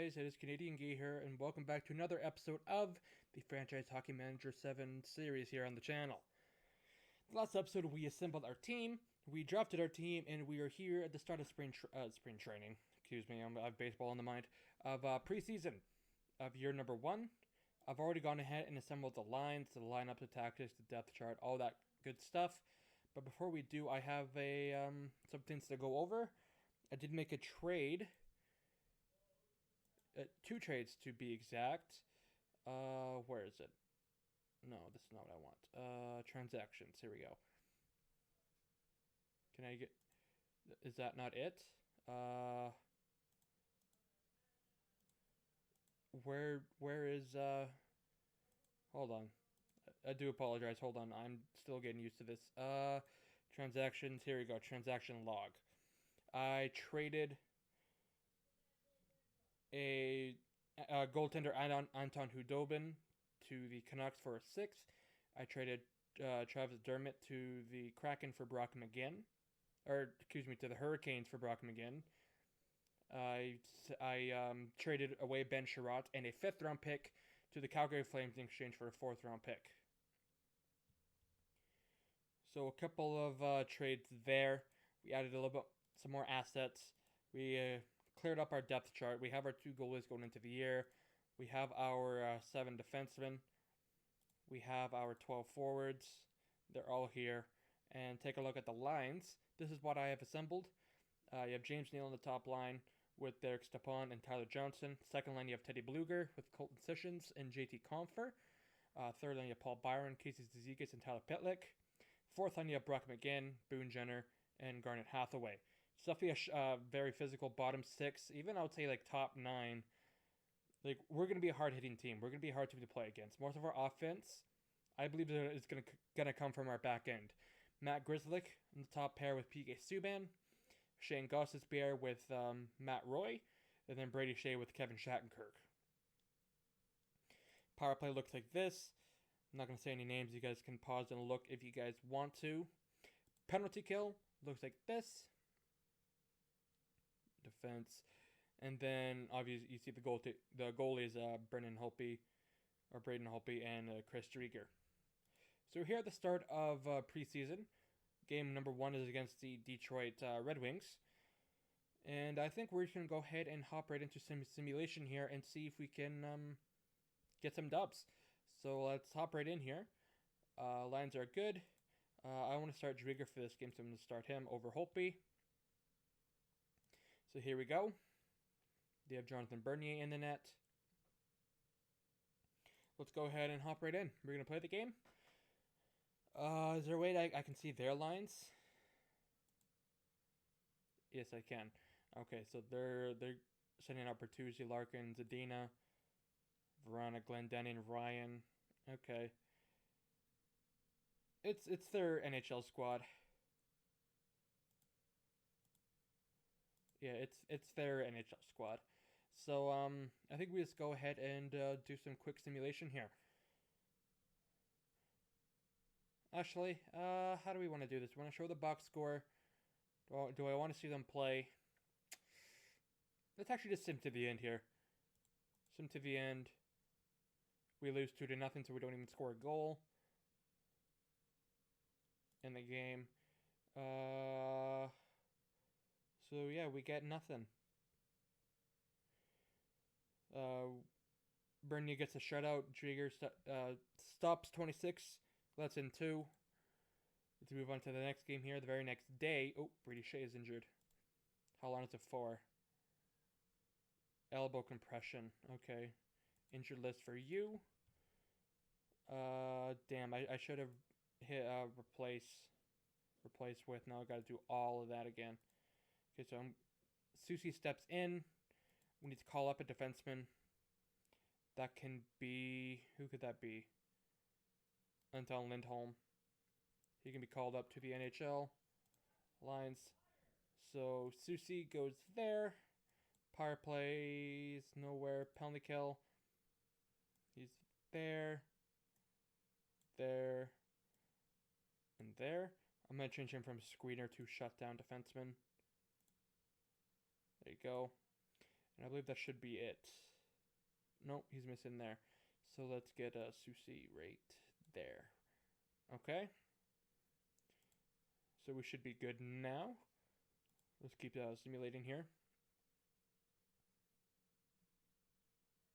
guys? It is Canadian Gay here, and welcome back to another episode of the Franchise Hockey Manager 7 series here on the channel. The last episode, we assembled our team, we drafted our team, and we are here at the start of spring training. Excuse me, I have baseball in the mind. Of preseason of year number 1. I've already gone ahead and assembled the lines, the lineups, the tactics, the depth chart, all that good stuff. But before we do, I have some things to go over. I did make a trade. 2 trades to be exact. Where is it? No, this is not what I want. Transactions. Here we go. Can I get... Is that not it? Where is... Hold on. I do apologize. Hold on. I'm still getting used to this. Transactions. Here we go. Transaction log. I traded a goaltender Anton Hudobin to the Canucks for a 6th. I traded Travis Dermott to the Kraken for Brock McGinn. Or, excuse me, to the Hurricanes for Brock McGinn. I traded away Ben Sherratt and a 5th round pick to the Calgary Flames in exchange for a 4th round pick. So a couple of trades there. We added a little bit, some more assets. We cleared up our depth chart. We have our 2 goalies going into the year. We have our 7 defensemen. We have our 12 forwards. They're all here. And take a look at the lines. This is what I have assembled. You have James Neal on the top line with Derek Stepan and Tyler Johnson. Second line, you have Teddy Bluger with Colton Sessions and JT Compher. Third line, you have Paul Byron, Casey Zizekas, and Tyler Pitlick. Fourth line, you have Brock McGinn, Boone Jenner, and Garnet Hathaway. It's definitely a very physical bottom 6. Even I would say like top 9. Like, we're going to be a hard-hitting team. We're going to be a hard team to play against. Most of our offense, I believe, is going to come from our back end. Matt Grzelcyk on the top pair with PK Subban. Shane Gostisbehere with Matt Roy. And then Brady Shea with Kevin Shattenkirk. Power play looks like this. I'm not going to say any names. You guys can pause and look if you guys want to. Penalty kill looks like this. Defense. And then, obviously, you see the goalie is Braden Holtby and Chris Drieger. So here at the start of preseason, game number 1 is against the Detroit Red Wings. And I think we're just going to go ahead and hop right into some simulation here and see if we can get some dubs. So let's hop right in here. Lines are good. I want to start Drieger for this game, so I'm going to start him over Holtby. So here we go. They have Jonathan Bernier in the net. Let's go ahead and hop right in. We're going to play the game. Is there a way I can see their lines? Yes, I can. Okay, so they're sending out Bertuzzi, Larkin, Zadina, Verona, Glendening, Ryan. Okay. It's their NHL squad. Yeah, it's their NHL squad. So I think we just go ahead and do some quick simulation here. Actually, how do we want to do this? We want to show the box score. Do I want to see them play? Let's actually just sim to the end here. Sim to the end. We lose 2-0, so we don't even score a goal in the game. So yeah, we get nothing. Bernier gets a shutout. Drieger stops 26. Lets in 2. Let's move on to the next game here. The very next day. Oh, Brady Shea is injured. How long is it for? Elbow compression. Okay. Injured list for you. Damn, I should have hit replace with. Now I got to do all of that again. Okay, so Susie steps in. We need to call up a defenseman. That can be... Who could that be? Anton Lindholm. He can be called up to the NHL lines. So Susie goes there. Power plays nowhere. Penalty kill. He's there. There. And there. I'm going to change him from screener to shutdown defenseman. There you go. And I believe that should be it. Nope, he's missing there. So let's get a Susi right there. Okay. So we should be good now. Let's keep simulating here.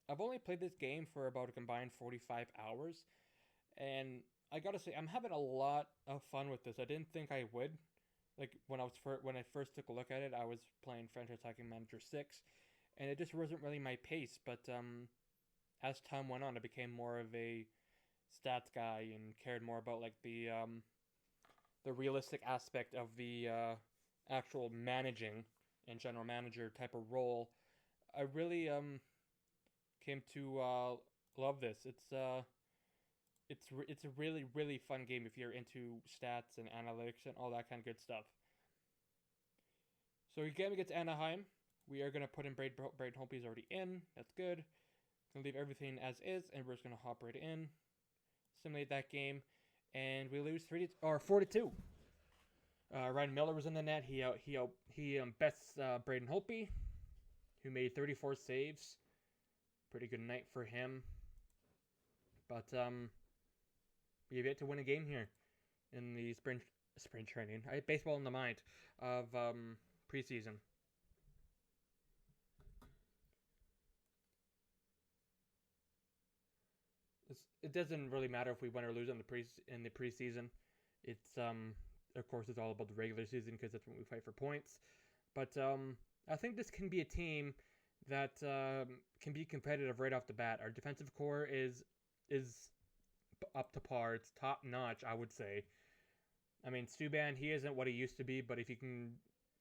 I've only played this game for about a combined 45 hours. And I gotta say, I'm having a lot of fun with this. I didn't think I would. Like when I first took a look at it, I was playing Franchise Attacking Manager 6, and it just wasn't really my pace. But as time went on, I became more of a stats guy and cared more about like the realistic aspect of the actual managing and general manager type of role. I really came to love this. It's a really fun game if you're into stats and analytics and all that kind of good stuff. So again, against Anaheim, we are gonna put in Braden Holtby's already in. That's good. Gonna leave everything as is, and we're just gonna hop right in, simulate that game, and we lose 4-2. Ryan Miller was in the net. He bets Braden Holtby, who made 34 saves. Pretty good night for him. But we have yet to win a game here in the spring training. I had baseball in the mind of preseason. It doesn't really matter if we win or lose in the preseason. It's of course it's all about the regular season because that's when we fight for points. But I think this can be a team that can be competitive right off the bat. Our defensive core is up to par. It's top notch, I would say. I mean, Subban, he isn't what he used to be, but if he can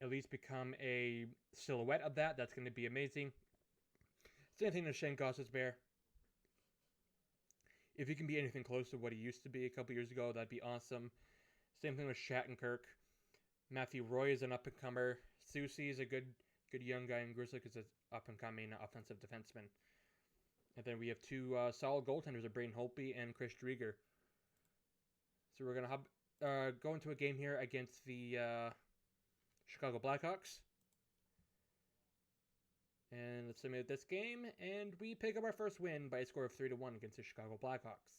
at least become a silhouette of that, that's going to be amazing. Same thing with Shane Gostisbehere. If he can be anything close to what he used to be a couple years ago, that'd be awesome. Same thing with Shattenkirk. Matthew Roy is an up-and-comer. Susi is a good young guy, and Grizzly is an up-and-coming offensive defenseman. And then we have two solid goaltenders, of Braden Holtby and Chris Driedger. So we're going to go into a game here against the Chicago Blackhawks. And let's simulate this game, and we pick up our first win by a score of 3-1 against the Chicago Blackhawks.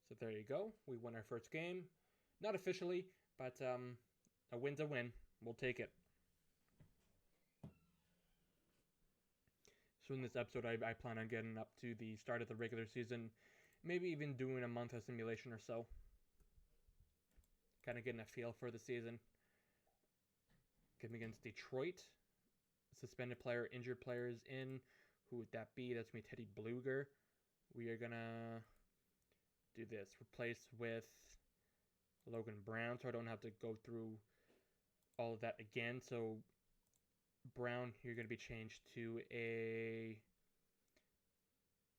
So there you go. We won our first game. Not officially, but a win's a win. We'll take it. So in this episode, I plan on getting up to the start of the regular season, maybe even doing a month of simulation or so. Kind of getting a feel for the season. Game against Detroit. Suspended player, injured players in. Who would that be? That's me, Teddy Bluger. We are going to do this. Replace with Logan Brown, so I don't have to go through all of that again. So Brown, you're going to be changed to a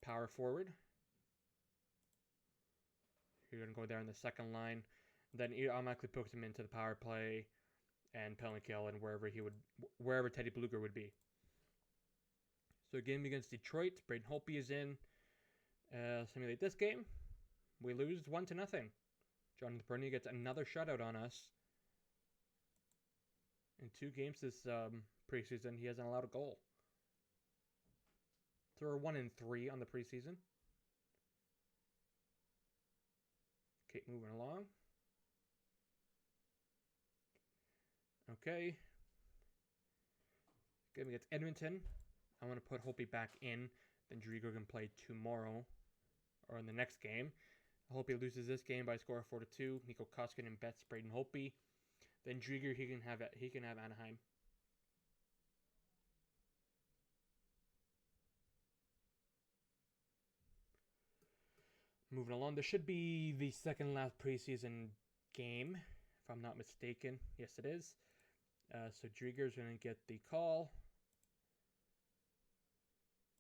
power forward. You're going to go there in the second line. Then it automatically puts him into the power play and penalty kill and wherever Teddy Bluger would be. So game against Detroit, Braden Holtby is in. Simulate this game. We lose 1-0. Jonathan Bernier gets another shutout on us. In 2 games this preseason, he hasn't allowed a goal. So we're 1-3 on the preseason. Okay, moving along. Okay. Game against Edmonton. I want to put Holtby back in. Then Driedger can play tomorrow or in the next game. Holtby loses this game by a score of 4-2. Mikko Koskinen bets Braden Holtby. Then Driedger, he can have Anaheim. Moving along, this should be the second last preseason game, if I'm not mistaken. Yes, it is. So Driedger's going to get the call.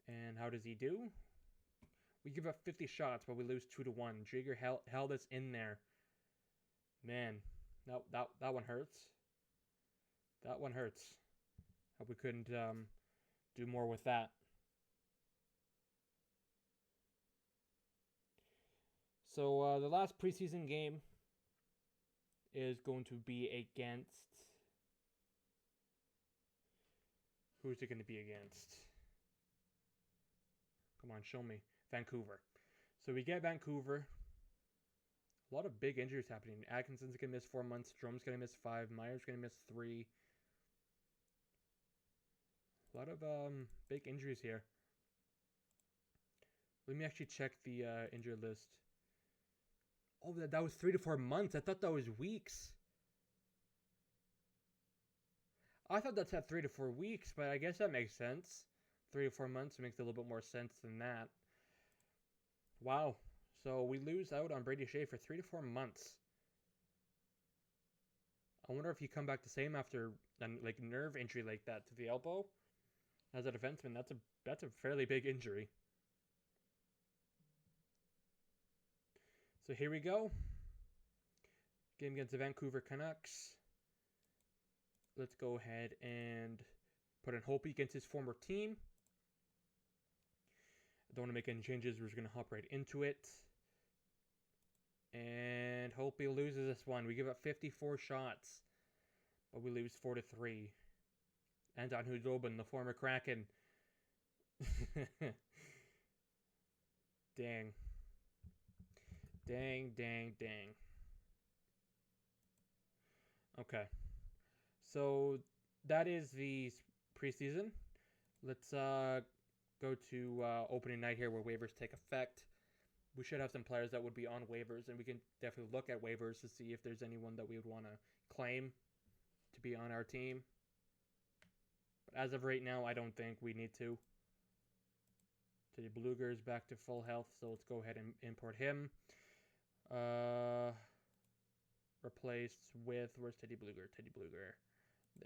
And how does he do? We give up 50 shots, but we lose 2-1. Driedger held us in there. Man, that one hurts. That one hurts. Hope we couldn't do more with that. So the last preseason game is going to be against Who's it going to be against? Come on, show me. Vancouver. So we get Vancouver. A lot of big injuries happening. Atkinson's going to miss 4 months. Strome's going to miss 5. Meyer's going to miss 3. A lot of big injuries here. Let me actually check the injury list. Oh, that was 3 to 4 months. I thought that was weeks. I thought that's at 3 to 4 weeks, but I guess that makes sense. 3 to 4 months makes a little bit more sense than that. Wow. So we lose out on Brady Shea for 3 to 4 months. I wonder if you come back the same after a nerve injury like that to the elbow. As a defenseman, that's a fairly big injury. So here we go. Game against the Vancouver Canucks. Let's go ahead and put in Holtby against his former team. I don't want to make any changes. We're just going to hop right into it. And Holtby loses this one. We give up 54 shots, but we lose 4-3. Anton Hudobin, the former Kraken. Dang. Dang. Okay. So that is the preseason. Let's go to opening night here where waivers take effect. We should have some players that would be on waivers, and we can definitely look at waivers to see if there's anyone that we would want to claim to be on our team. But as of right now, I don't think we need to. Teddy Bluger is back to full health, so let's go ahead and import him. Replaced with, where's Teddy Bluger? Teddy Bluger,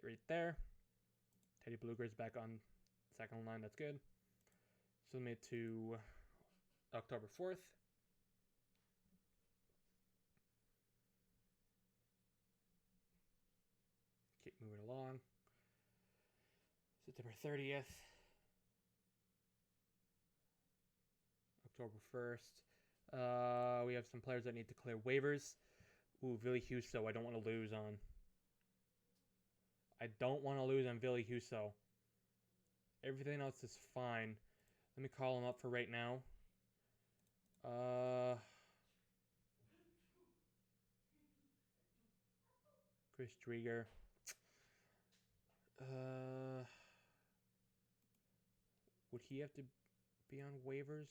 right there. Teddy Bluger is back on second line. That's good. Submit to October 4th. Keep moving along. September 30th. October 1st. We have some players that need to clear waivers. Ooh, Ville Husso, I don't want to lose on. I don't want to lose on Ville Husso. Everything else is fine. Let me call him up for right now. Chris Drieger. Would he have to be on waivers?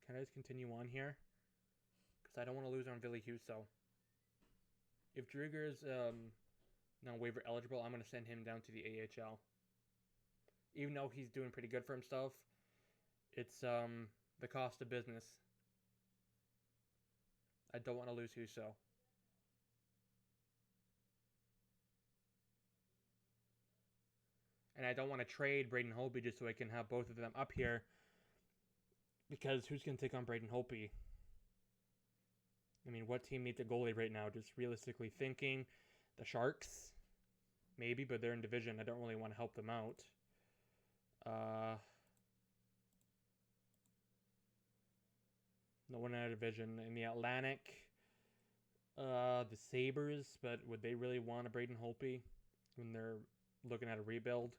Can I just continue on here? Because I don't want to lose on Ville Husso. If Drieger is now waiver eligible, I'm going to send him down to the AHL. Even though he's doing pretty good for himself, it's the cost of business. I don't want to lose Husso. And I don't want to trade Braden Holtby just so I can have both of them up here. Because who's going to take on Braden Holtby? I mean, what team needs a goalie right now? Just realistically thinking, the Sharks, maybe, but they're in division. I don't really want to help them out. No one out of division. In the Atlantic, the Sabres, but would they really want a Braden Holtby when they're looking at a rebuild?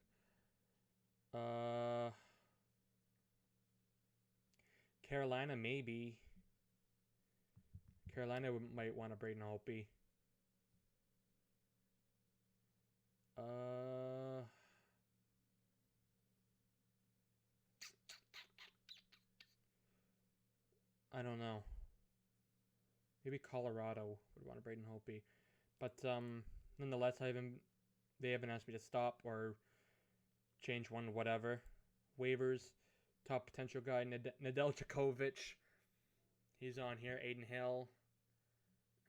Carolina, maybe. Carolina might want a Braden Holtby. I don't know. Maybe Colorado would want a Braden Holtby. But nonetheless, they haven't asked me to stop or change one, whatever. Waivers. Top potential guy, Nedeljkovic. He's on here. Aiden Hill.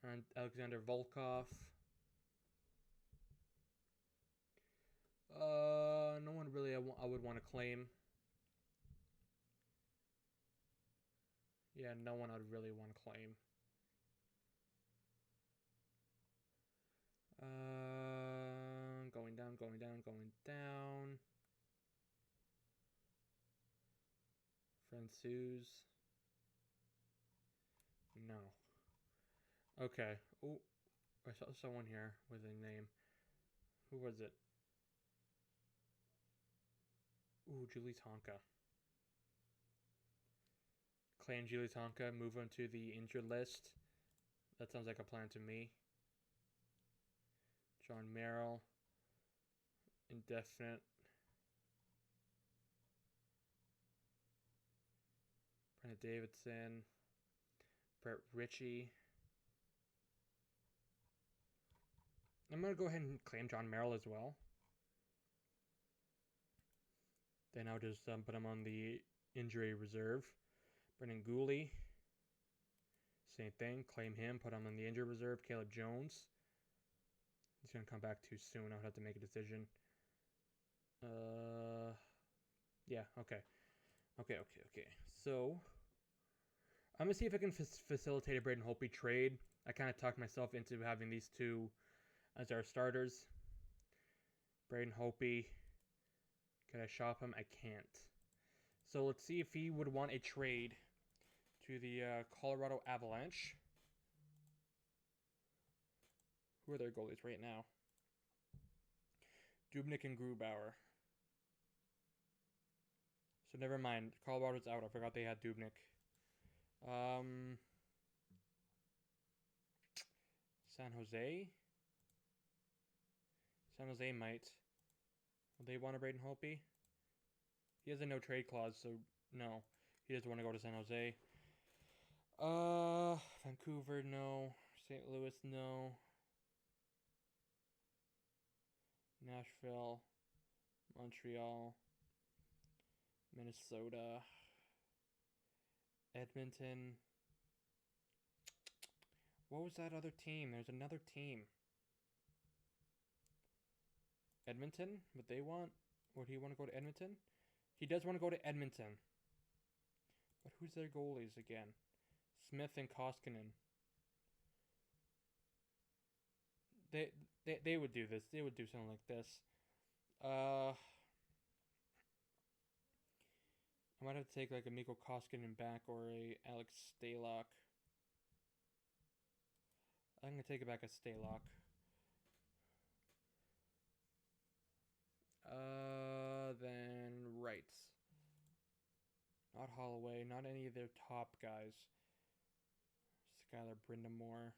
And Alexander Volkov. No one really I would want to claim. Yeah, no one I'd really want to claim. Going down. Francouz. No. Okay. Oh, I saw someone here with a name. Who was it? Ooh, Julie Tonka. Claim Julie Tonka, move him to the injured list. That sounds like a plan to me. John Merrill. Indefinite. Brenda Davidson. Brett Ritchie. I'm going to go ahead and claim John Merrill as well. Then I'll just put him on the injury reserve. Brendan Gooley. Same thing. Claim him. Put him on the injury reserve. Caleb Jones. He's going to come back too soon. I'll have to make a decision. Yeah, okay. Okay. So, I'm going to see if I can facilitate a Braden Holtby trade. I kind of talked myself into having these two as our starters. Braden Holtby. Can I shop him? I can't. So let's see if he would want a trade to the Colorado Avalanche. Who are their goalies right now? Dubnyk and Grubauer. So never mind. Colorado's out. I forgot they had Dubnyk. San Jose? San Jose might. Will they want a Braden Holtby? He has a no trade clause, so no. He doesn't want to go to San Jose. Vancouver, no. St. Louis, no. Nashville, Montreal, Minnesota, Edmonton. What was that other team? There's another team. Edmonton? Would they want? Would he want to go to Edmonton? He does want to go to Edmonton. But who's their goalies again? Smith and Koskinen. They would do this. They would do something like this. I might have to take like a Mikko Koskinen back or a Alex Stalock. I'm gonna take it back a Stalock. Then rights. Not Holloway. Not any of their top guys. Skylar Brindamore.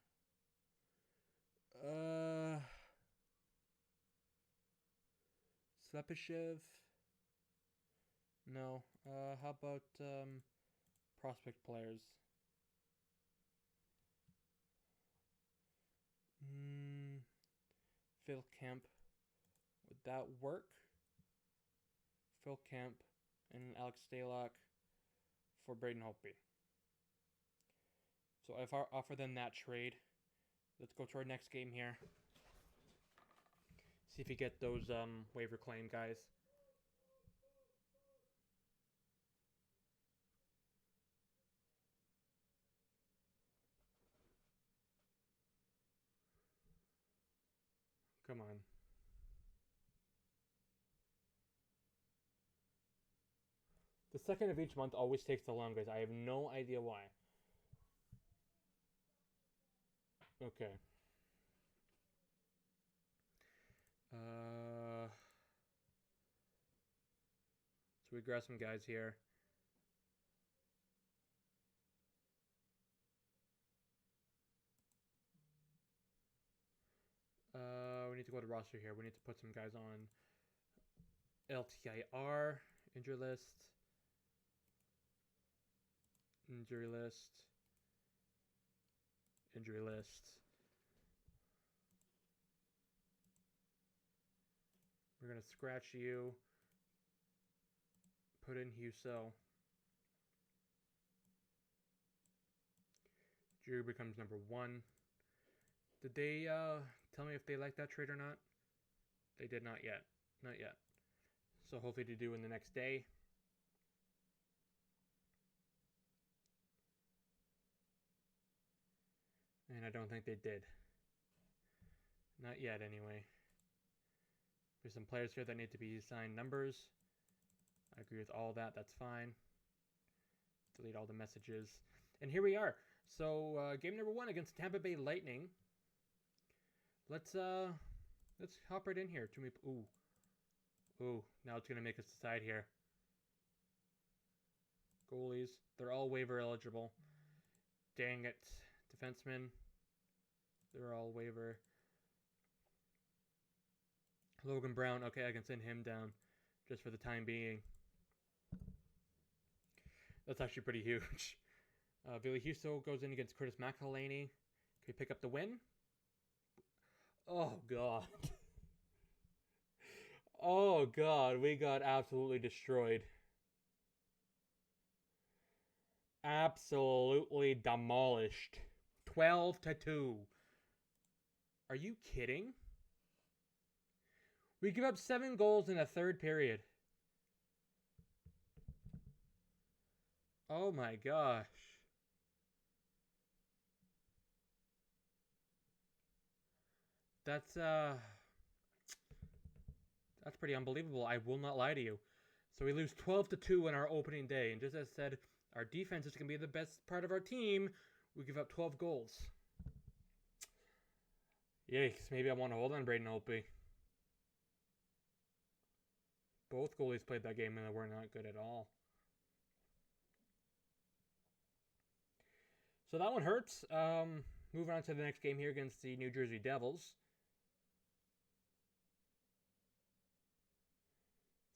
Slepyshev. No. How about prospect players? Phil Kemp. Would that work? Phil Kemp and Alex Stalock for Braden Holtby. So if I offer them that trade, let's go to our next game here. See if you get those waiver claim guys. Come on. The second of each month always takes the longest. I have no idea why. Okay. So we grab some guys here. We need to go to roster here. We need to put some guys on LTIR, injury list. Injury list. Injury list. We're going to scratch you. Put in Huso. Drew becomes number 1. Did they tell me if they like that trade or not? They did not yet. Not yet. So hopefully they do in the next day. And I don't think they did. Not yet, anyway. There's some players here that need to be assigned numbers. I agree with all that. That's fine. Delete all the messages. And here we are. So, game number 1 against Tampa Bay Lightning. Let's hop right in here. Ooh. Now it's going to make us decide here. Goalies. They're all waiver eligible. Dang it. Defensemen. They're all waiver. Logan Brown. Okay, I can send him down just for the time being. That's actually pretty huge. Billy Huso goes in against Curtis McElhaney. Can we pick up the win? Oh, God. Oh, God. We got absolutely destroyed. Absolutely demolished. 12-2. Are you kidding? We give up 7 goals in the third period. Oh my gosh. That's pretty unbelievable. I will not lie to you. So we lose 12-2 in our opening day, and just as I said, our defense is going to be the best part of our team. We give up 12 goals. Yikes, maybe I want to hold on Braden Holtby. Both goalies played that game and they were not good at all. So that one hurts. Moving on to the next game here against the New Jersey Devils.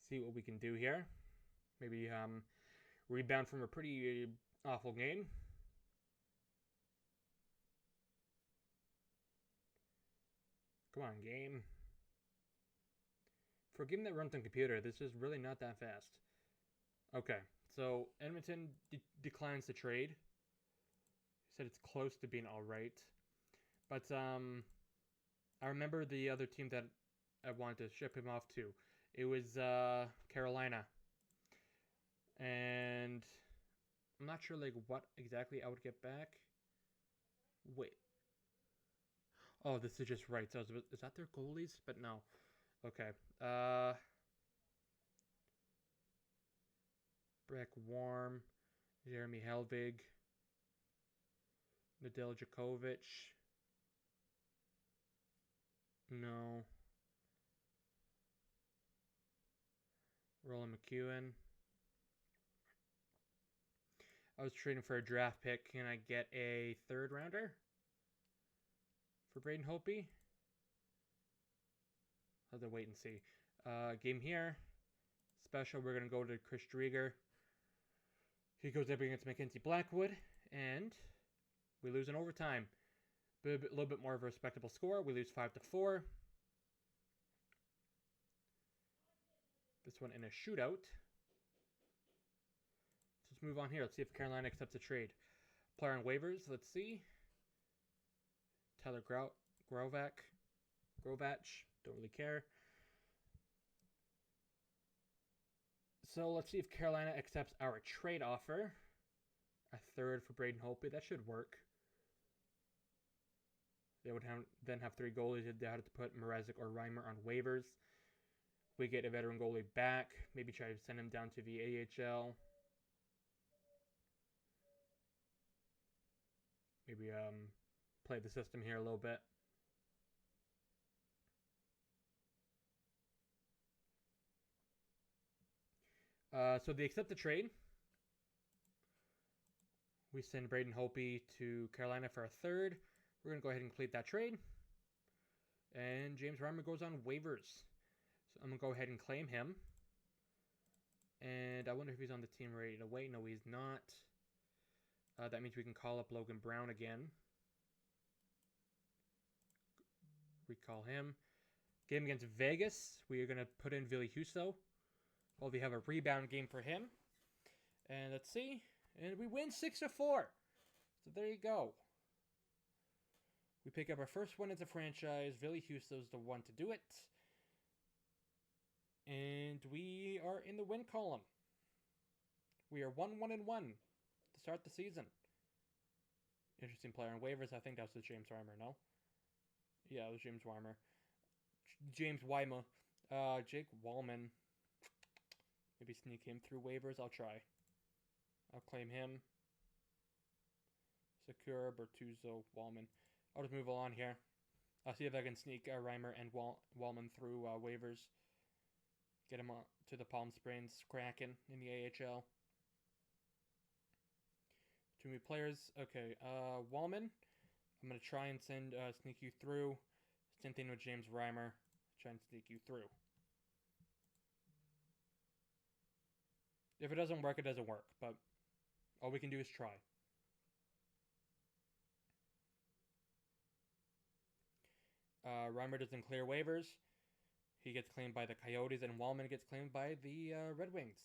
See what we can do here. Maybe rebound from a pretty awful game. Come on, game. For a game that runs on computer, this is really not that fast. Okay, so Edmonton declines the trade. He said it's close to being alright. But I remember the other team that I wanted to ship him off to. It was Carolina. And I'm not sure like what exactly I would get back. Wait. Oh, this is just right. So is that their goalies? But no. Okay. Breck Warm, Jeremy Helvig, Nadel Djokovic. No. Roland McEwen. I was trading for a draft pick. Can I get a third rounder for Braden Holtby? I'll have to wait and see. Game here. Special. We're going to go to Chris Drieger. He goes up against Mackenzie Blackwood. And we lose in overtime. A little bit more of a respectable score. We lose 5-4. This one in a shootout. Let's move on here. Let's see if Carolina accepts a trade. Player on waivers. Let's see. Tyler Grovach. Don't really care. So let's see if Carolina accepts our trade offer. A third for Braden Holtby. That should work. They would then have 3 goalies if they had to put Mrazek or Reimer on waivers. We get a veteran goalie back. Maybe try to send him down to the AHL. Maybe play the system here a little bit. So they accept the trade. We send Braden Holtby to Carolina for a third. We're going to go ahead and complete that trade. And James Reimer goes on waivers. So I'm going to go ahead and claim him. And I wonder if he's on the team ready to wait. No, he's not. That means we can call up Logan Brown again. Recall him. Game against Vegas. We are going to put in Billy Huso. Well, we have a rebound game for him. And let's see. And we win 6-4. So there you go. We pick up our first win as a franchise. Billy Huso's the one to do it. And we are in the win column. We are 1-1-1 to start the season. Interesting player on waivers. I think that was James Reimer, no? Yeah, it was James Reimer. James Wyma. Jake Wallman. Maybe sneak him through waivers. I'll try. I'll claim him. Secure, Bertuzzo, Wallman. I'll just move along here. I'll see if I can sneak Reimer and Wallman through waivers. Get him to the Palm Springs Kraken in the AHL. Too many players. Okay, Wallman. I'm going to try and sneak you through. Same thing with James Reimer. Try and sneak you through. If it doesn't work, it doesn't work. But all we can do is try. Reimer doesn't clear waivers. He gets claimed by the Coyotes, and Wallman gets claimed by the Red Wings.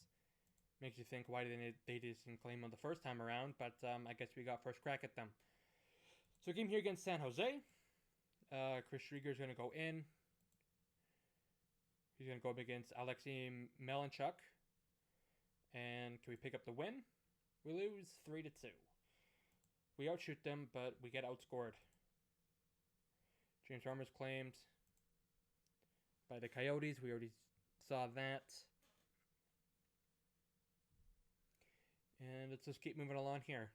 Makes you think why they didn't claim him the first time around, but I guess we got first crack at them. So game here against San Jose. Chris Rieger's going to go in. He's going to go up against Alexei Melanchuk. And can we pick up the win? We lose 3-2. We outshoot them, but we get outscored. James Reimer's claimed by the Coyotes. We already saw that. And let's just keep moving along here.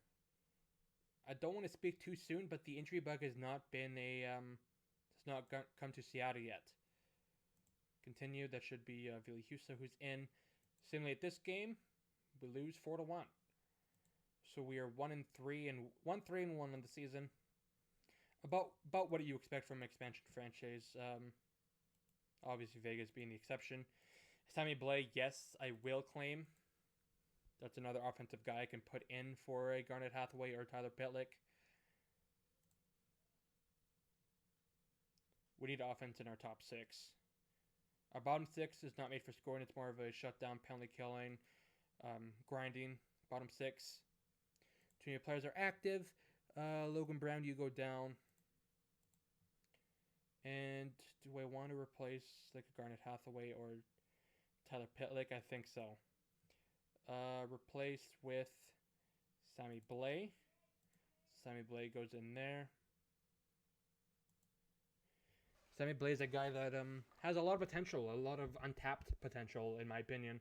I don't want to speak too soon, but the injury bug has not been has not come to Seattle yet. Continue. That should be Ville Husso who's in. Simulate this game. We lose 4-1. So we are 1-3 and 1-3-1 on the season. About what do you expect from an expansion franchise? Obviously Vegas being the exception. Sammy Blais, yes, I will claim. That's another offensive guy I can put in for a Garnet Hathaway or Tyler Pitlick. We need offense in our top six. Our bottom six is not made for scoring. It's more of a shutdown, penalty killing, grinding. Bottom six. Too many players are active. Logan Brown, you go down. And do I want to replace like a Garnet Hathaway or Tyler Pitlick? I think so. Replaced with Sammy Blais. Sammy Blais goes in there. Sammy Blais is a guy that has a lot of potential, a lot of untapped potential, in my opinion,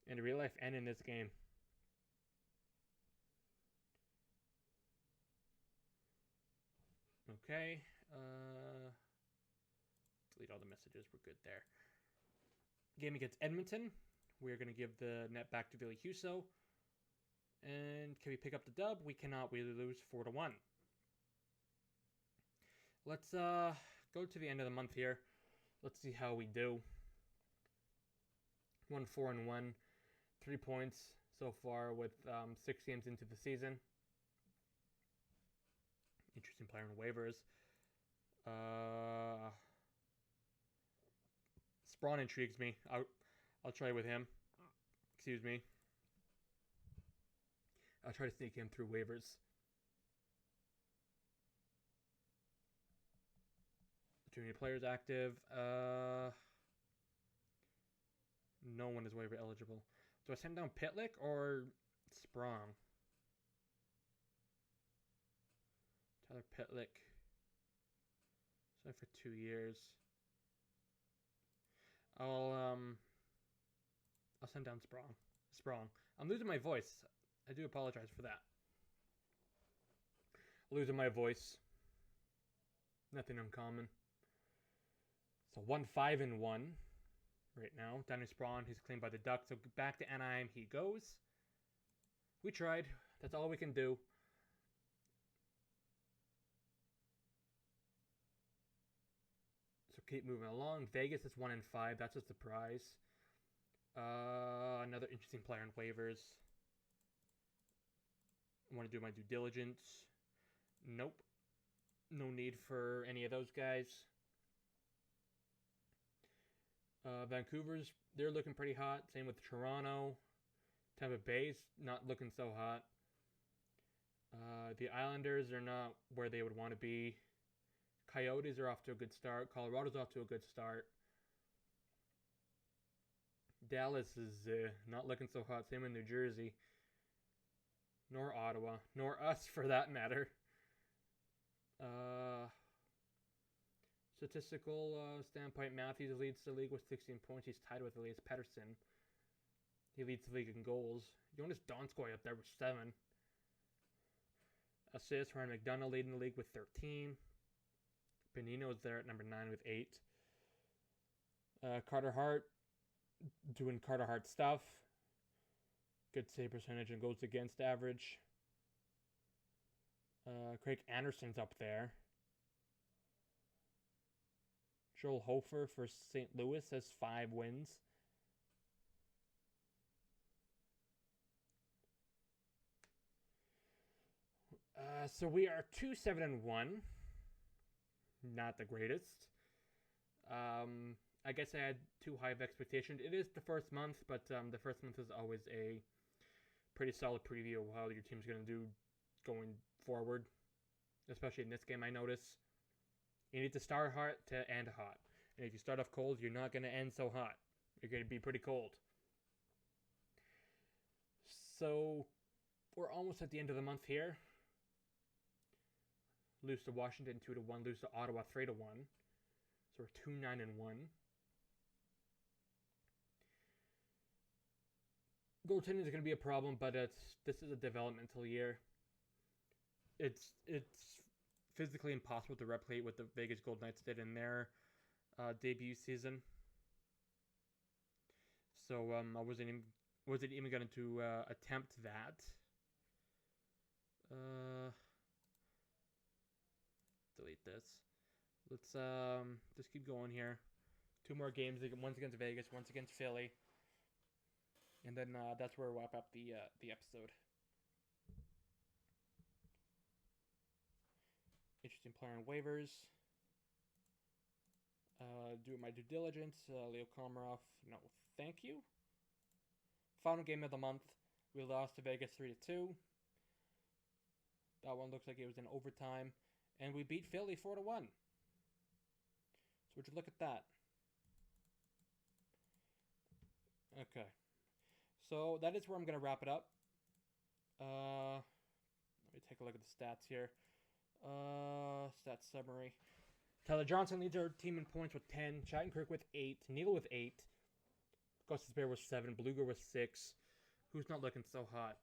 in real life and in this game. Okay. Delete all the messages. We're good there. Game against Edmonton. We're going to give the net back to Ville Husso. And can we pick up the dub? We cannot. We lose 4-1. Let's go to the end of the month here. Let's see how we do. 1-4-1. 3 points so far with 6 games into the season. Interesting player on waivers. Sprawn intrigues me. I'll try with him. Excuse me. I'll try to sneak him through waivers. Too many players active. No one is waiver eligible. Do I send down Pitlick or Sprong? Tyler Pitlick. Signed for 2 years. I'll send down Sprong. I'm losing my voice. I do apologize for that. Losing my voice. Nothing uncommon. So 1-5-1 right now. Danny Sprong, he's claimed by the Ducks. So back to Anaheim he goes. We tried. That's all we can do. So keep moving along. Vegas is 1-5. That's a surprise. Another interesting player on waivers. I want to do my due diligence. Nope. No need for any of those guys. Vancouver's, they're looking pretty hot. Same with Toronto. Tampa Bay's not looking so hot. The Islanders are not where they would want to be. Coyotes are off to a good start. Colorado's off to a good start. Dallas is not looking so hot. Same in New Jersey. Nor Ottawa. Nor us, for that matter. Statistical standpoint, Matthews leads the league with 16 points. He's tied with Elias Pettersson. He leads the league in goals. Jonas Donskoy up there with 7. Assists, Ryan McDonough leading the league with 13. Benino's there at number 9 with 8. Carter Hart doing Carter Hart stuff. Good save percentage and goals against average. Craig Anderson's up there. Joel Hofer for St. Louis has 5 wins. So we are 2-7-1. Not the greatest. I guess I had too high of expectations. It is the first month, but the first month is always a pretty solid preview of how your team's going to do going forward. Especially in this game, I notice. You need to start hot to end hot. And if you start off cold, you're not going to end so hot. You're going to be pretty cold. So, we're almost at the end of the month here. Lose to Washington 2-1. Lose to Ottawa 3-1. So we're 2-9-1. Goaltending is going to be a problem, but this is a developmental year. It's physically impossible to replicate what the Vegas Golden Knights did in their debut season. So I wasn't even going to attempt that. Delete this. Let's just keep going here. 2 more games. One's against Vegas, one's against Philly, and then that's where we'll wrap up the episode. Interesting player on waivers. Do my due diligence. Leo Komarov, no, thank you. Final game of the month. We lost to Vegas 3-2. That one looks like it was in overtime. And we beat Philly 4-1. So would you look at that? Okay. So that is where I'm going to wrap it up. Let me take a look at the stats here. Stats summary. Tyler Johnson leads our team in points with 10. Shattenkirk with 8. Neal with 8. Gustis Bear with 7. Bluger with 6. Who's not looking so hot?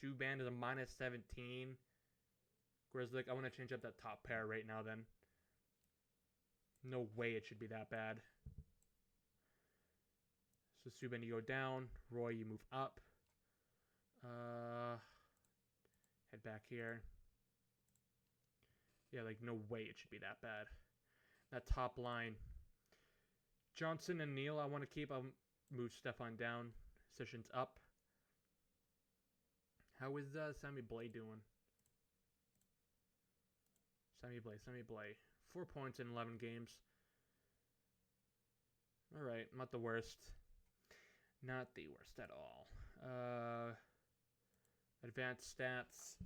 Subban is a -17. Grizzly, I want to change up that top pair right now then. No way it should be that bad. So Subban, you go down. Roy, you move up. Head back here. Yeah, like no way it should be that bad. That top line. Johnson and Neal, I want to keep. I'll move Stefan down. Sessions up. How is Sammy Blais doing? Sammy Blais. 4 points in 11 games. Alright, not the worst. Not the worst at all. Advanced stats.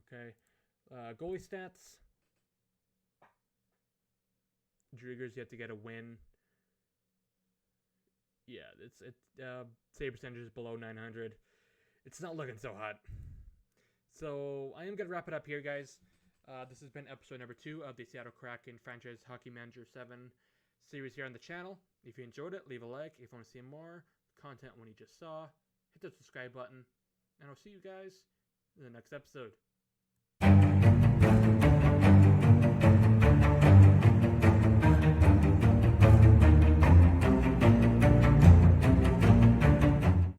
Okay. Goalie stats. Driggers, you have to get a win. Yeah, save percentage is below 900. It's not looking so hot. So I am going to wrap it up here, guys. This has been episode number 2 of the Seattle Kraken Franchise Hockey Manager 7 series here on the channel. If you enjoyed it, leave a like. If you want to see more content when you just saw, hit the subscribe button. And I'll see you guys in the next episode.